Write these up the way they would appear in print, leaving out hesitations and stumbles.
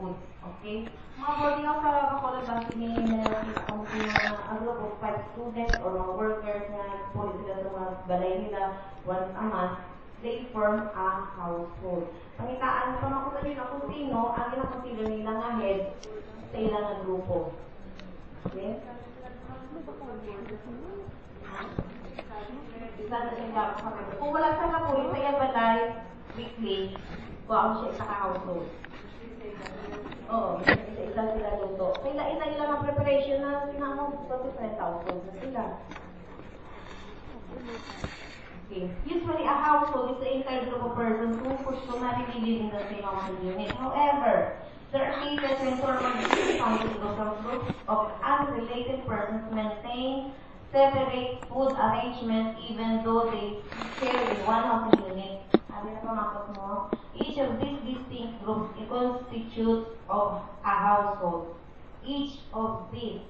food. Okay? Mga boarding house sa kakulat ba sinilakita kung ang group of 5 students or mga workers na puli sila sa mga balay nila once a month, they form a household. Pangitaan ko na kung nila kung sino ang ginakonsider nila nga head sa ilang nga grupo. Okay? Kung wala sa kapuli sa iyang balay, weekly, kung ako siya isa ka-household. Oo, isa sila luto. Ila ang preparation na sinamang sa different households na sila. Okay. Usually, a household is the entire group of persons who customary live in the same household unit. However, there are cases when formal groups of unrelated persons maintain separate food arrangements even though they share in one household unit. Sabi na pamakot mo, each of these distinct groups constitutes of a household. Each of these.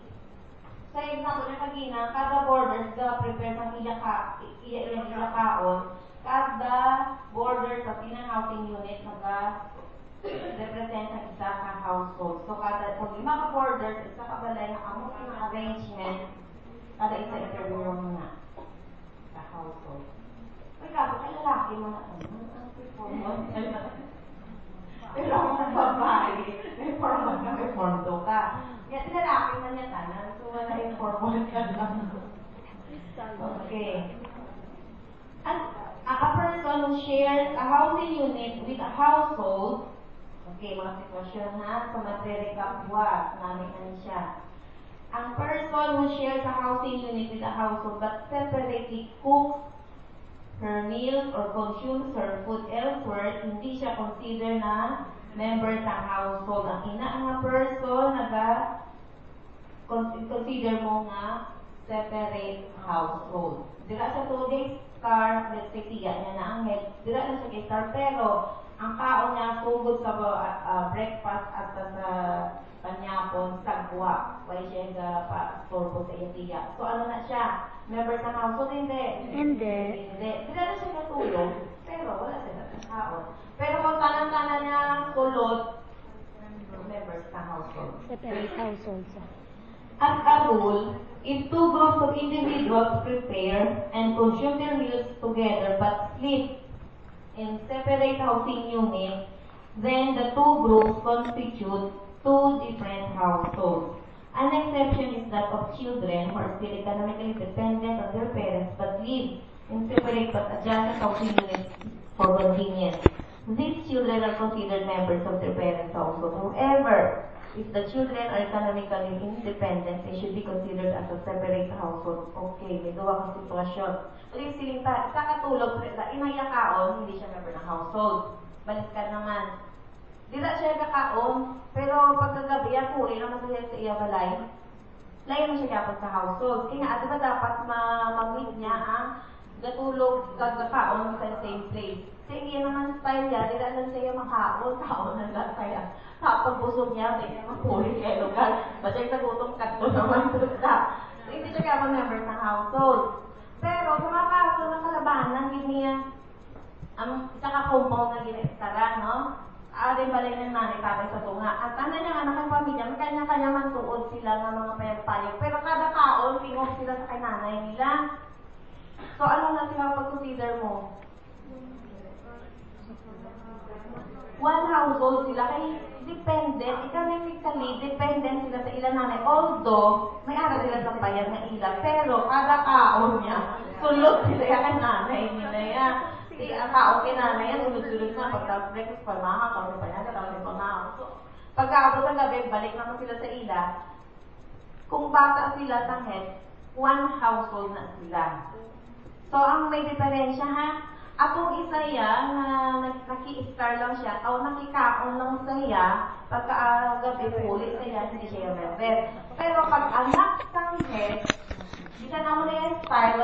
Sa example, na kagina, kada borders ga prepare ng ilakaon, kada border sa pinang-housing unit represent ng isa ka household. So, kung 5 ka borders, isa ka balay na among arrangement, kada isa interview mo na sa household. Ay, kapo, kay lalaki mo na ang performance. Pero ako ng babae, may performance ka, may porto ka. Yan, lalaki man yan tanan, so wala yung performance ka lang. Okay. A person who shares a housing unit with a household, okay, mga sitwasyon ha, so magre-recapwa, namin na siya. Ang person who shares a housing unit with a household but separately cooks her meals or consumes her food elsewhere, hindi siya consider na member ng household. Ang nga person consider mo nga separate household. Dira sa tubig, star, let's say tiga niya na ang head, dira na siya star, pero ang kaon niya sugod sa breakfast at sa panyapon, sagwa. Wala siya sorbo sa iyang tiga. So ano na siya? Member ng household? Hindi. Dira na siya natulog, pero wala siya sa kaon. Pero kung tanan-tanan niya kulot, members ng household. Separate households. As a rule, if 2 groups of individuals prepare and consume their meals together but sleep in separate housing units, then the 2 groups constitute 2 different households. An exception is that of children who are still economically dependent on their parents but live in separate but adjacent housing units for convenience. These children are considered members of their parents' household. However, if the children are economically independent, they should be considered as a separate household. Okay, may duwa kang sitwasyon. Ulit siling sa katulog, inayakaon, hindi siya member ng household. Balikan naman. Di na siya kakaon, pero pagkagabi, puri naman sa iya balay, layo na siya kapag sa household. Kaya nga, diba dapat mag-meet niya ang gatulog, kakaon sa same place. Kasi hindi naman style niya, di na lang siya makaon, kaon na lang siya. Tapos busog niya, di niya mapuli kaya lugar. Basyang nagutong katlo naman sa. Hindi siya kapag member ng household. Pero sa mga kaso ng kalabanan, hindi niya ang isa ka-compound na gina-estara, no? Aring balay ng nanay, tatay sa tunga. At ano niya nga, ng pamilya, may kanya-kanya man tuod sila ng mga payag-payag. Pero kada kaon, tingog sila sa kananay nila. So, ano na sila pag-consider mo? One household sila, kay dependent, economically dependent sila sa ilang nanay. Although, may ara sila sa bayan na ila, pero kada kaon niya, sulod sila yung nanay nila yan. Ang kaon kay nanay yan, sulod-sulod na, pagka-breakfast, pamaha, kami pa niya, kami pamaha. So, pagkaabot ng gabi, balik naman sila sa ila. Kung bata sila sa head, one household na sila. So, ang may diferensya ha, atong isa yan, na naki-star lang siya, o nakikaon lang sa iya, pagka-gabi ulit sa iya, hindi siya member. Pero pag anak sang head, di ka naman na yung style,